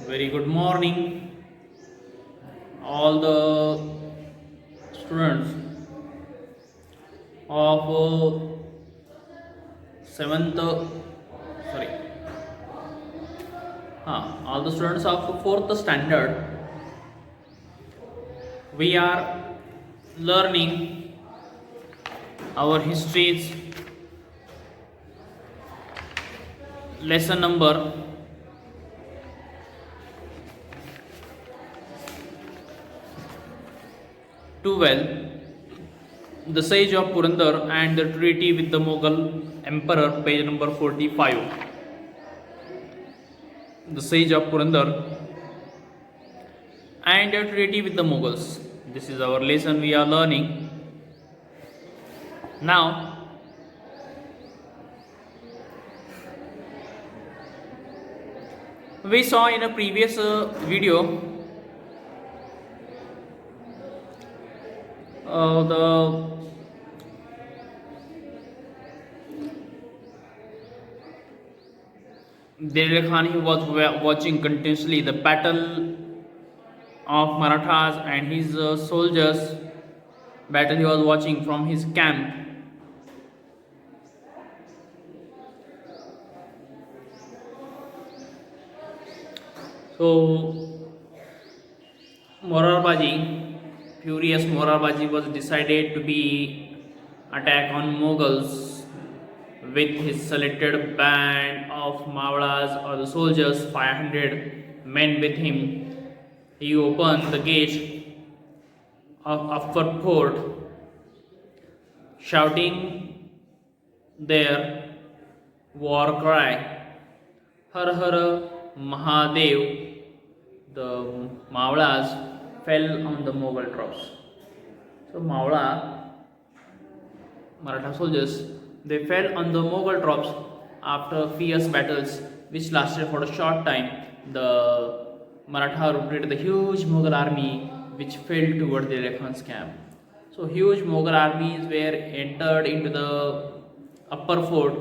Very good morning, all the students of seventh. Sorry, all the students of fourth standard. We are learning our histories lesson number 12. The Siege of Purandar and the Treaty with the Mughal Emperor, page number 45. The Siege of Purandar and the Treaty with the Mughals. This is our lesson we are learning. Now, we saw in a previous video the Dilip Khan, he was watching continuously the battle of Marathas and his soldiers battle he was watching from his camp. So Morarbaji, furious Morarbaji was decided to be attack on Mughals with his selected band of Mawlas or the soldiers, 500 men with him. He opened the gate of Afar Fort, shouting their war cry, Har Har Mahadev. The Mawlas fell on the Mughal troops. So Maratha soldiers, they fell on the Mughal troops after fierce battles which lasted for a short time. The Maratha routed the huge Mughal army which fell towards the Dilip Khan's camp. So huge Mughal armies were entered into the upper fort.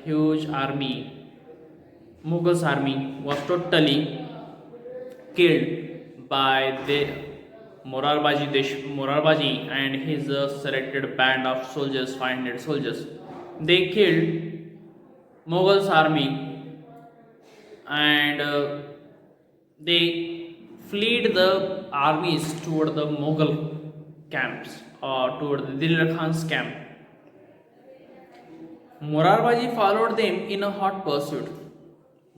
Huge army, Mughals army was totally killed by the Morarbaji and his selected band of soldiers, 500 soldiers. They killed Mughals army and they fled the armies toward the Mughal camps or toward the Dilip Khan's camp. Morarbaji followed them in a hot pursuit.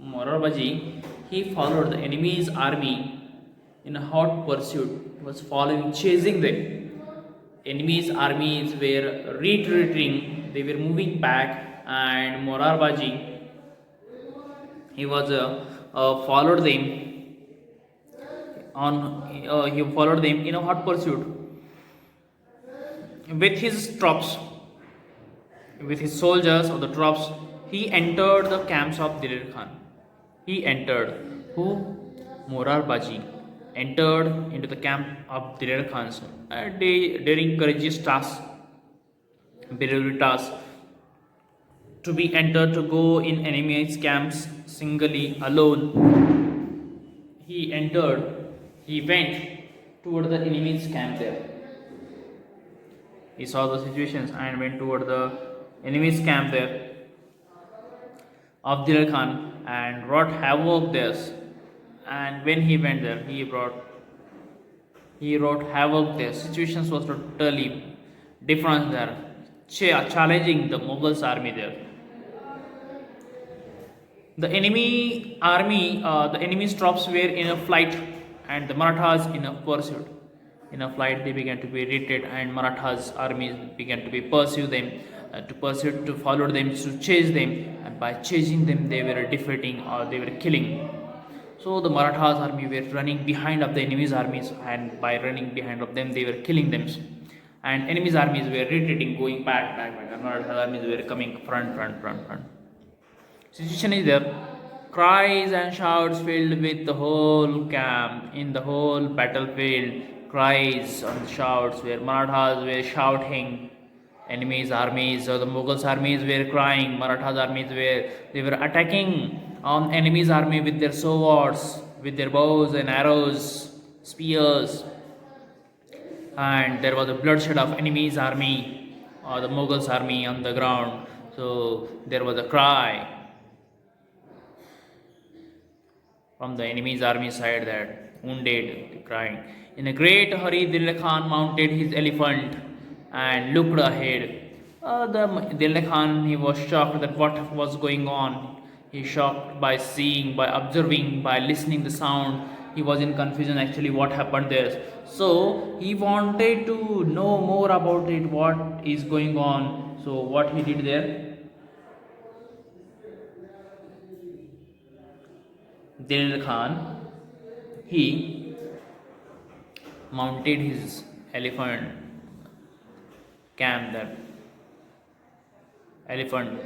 Morarbaji, he followed the enemy's army in a hot pursuit, was following, chasing them. Enemy's armies were retreating, they were moving back, and Morarbaji, he was followed them he followed them in a hot pursuit with his troops, with his soldiers or the troops. He entered the camps of Dilip Khan. He entered. Who? Morarbaji entered into the camp of Dilip Khan during courageous task, bravery task, to be entered to go in enemy's camps singly alone. He entered. He went toward the enemy's camp there. He saw the situations and went toward the enemy's camp there of Dilip Khan and wrought havoc there. And when he went there, he wrought havoc there. Situations was totally different there, challenging the Mughals army there. The enemy army, the enemy's troops were in a flight, and the Marathas in a pursuit. In a flight, they began to be retreat, and Marathas armies began to be pursue them, to follow them, to chase them, and by chasing them, they were defeating or they were killing. So the Marathas army were running behind of the enemy's armies, and by running behind of them, they were killing them. And enemy's armies were retreating, going back, and Marathas armies were coming front. Situation is there. Cries and shouts filled with the whole camp, in the whole battlefield. Cries and shouts where Marathas were shouting Enemies armies or the Mughals armies were crying. Marathas armies were attacking on enemies army with their swords, with their bows and arrows, spears, and there was a bloodshed of enemies army or the Mughals army on the ground. So there was a cry from the enemy's army side that wounded, crying. In a great hurry, Dil Khan mounted his elephant and looked ahead. Dil Khan, he was shocked that what was going on. He shocked by seeing, by observing, by listening the sound. He was in confusion actually what happened there. So he wanted to know more about it, what is going on. So what he did there? Dil Khan, he mounted his elephant, camped that elephant.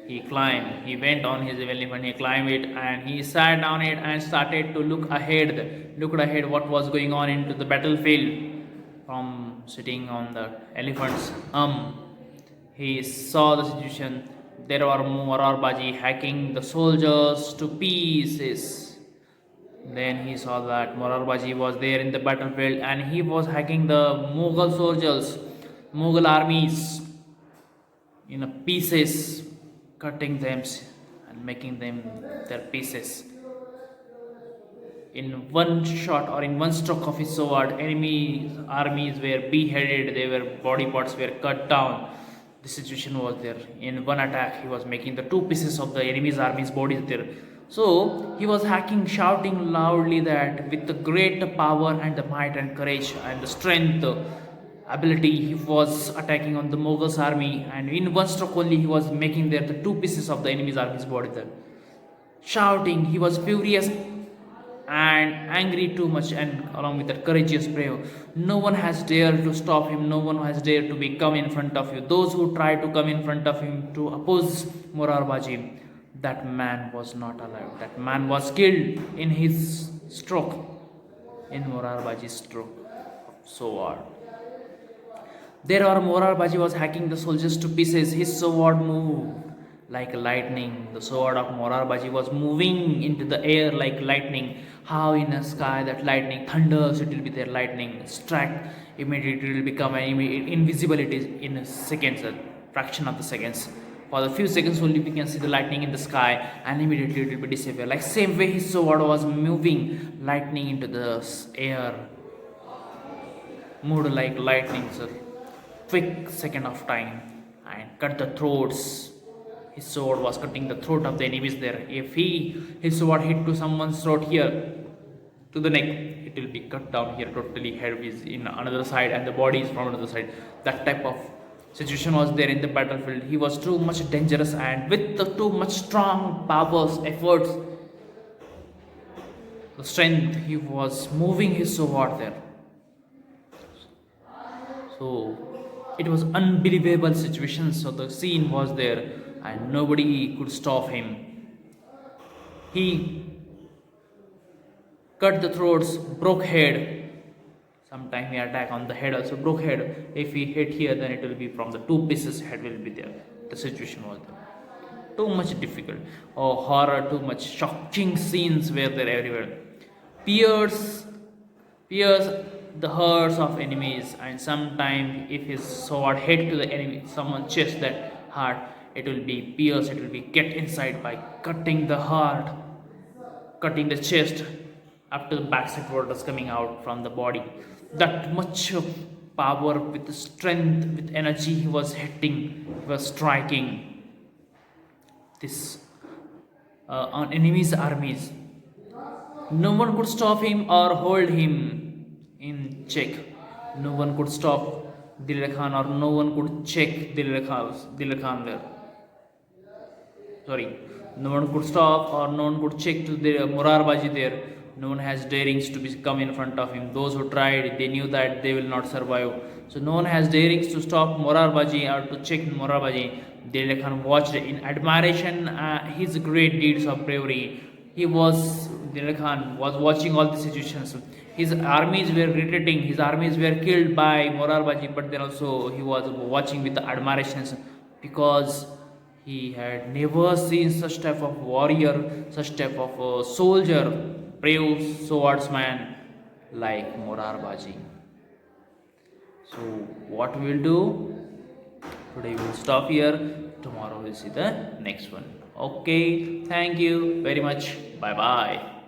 He climbed, he went on his elephant, he climbed it and he sat on it and started to looked ahead what was going on into the battlefield from sitting on the elephant's he saw the situation. There were Morarbaji hacking the soldiers to pieces. Then he saw that Morarbaji was there in the battlefield and he was hacking the Mughal soldiers, Mughal armies in pieces, cutting them and making them their pieces. In one shot or in one stroke of his sword, enemy armies were beheaded, their body parts were cut down. The situation was there. In one attack, he was making the two pieces of the enemy's army's bodies there. So he was hacking, shouting loudly that with the great power and the might and courage and the strength, ability, he was attacking on the Mughals army, and in one stroke only he was making there the two pieces of the enemy's army's body there. Shouting, he was furious and angry too much, and along with that courageous brave. No one has dared to stop him, no one has dared to come in front of you. Those who tried to come in front of him to oppose Morarbaji, that man was not alive. That man was killed in his stroke, in Morarbaji's stroke of sword. There Morarbaji was hacking the soldiers to pieces. His sword moved like lightning. The sword of Morarbaji was moving into the air like lightning. How in the sky that lightning thunders, it will be there lightning. Strike, immediately it will become invisible. It is in a seconds, a fraction of the seconds. For a few seconds only we can see the lightning in the sky and immediately it will be disappear. Like same way his sword was moving lightning into the air. Moved like lightning, sir. Quick second of time and cut the throats. His sword was cutting the throat of the enemies there. If his sword hit to someone's throat here, to the neck, it will be cut down here totally. Head is in another side and the body is from another side. That type of situation was there in the battlefield. He was too much dangerous and with the too much strong powers, efforts, the strength, he was moving his sword there. So it was unbelievable situation. So the scene was there and nobody could stop him. He cut the throats, broke head. Sometime he attack on the head also, broke head. If he hit here, then it will be from the two pieces head will be there. The situation was there. Too much difficult. Oh, horror, too much shocking scenes were there everywhere. Pierce the hearts of enemies, and sometime if his sword hit to the enemy, someone's chest, that heart, it will be pierced, it will be get inside by cutting the heart, cutting the chest, after the backside waters coming out from the body. That much of power, with strength, with energy, he was hitting, he was striking this on enemies' armies. No one could stop him or hold him in check. No one could stop Dil Khan or no one could check Dil Khan there. Sorry, no one could stop or no one could check to the Morarbaji there. No one has darings to come in front of him. Those who tried, they knew that they will not survive. So no one has darings to stop Morarbaji or to check Morarbaji. Dil Khan watched in admiration his great deeds of bravery. he was Dinar Khan was watching all the situations. His armies were retreating. His armies were killed by Morarbaji, but then also he was watching with admirations because he had never seen such type of warrior, such type of soldier, brave swordsman like Morarbaji. So what we will do today? We will stop here. Tomorrow we'll see the next one. Okay. Thank you very much. Bye bye.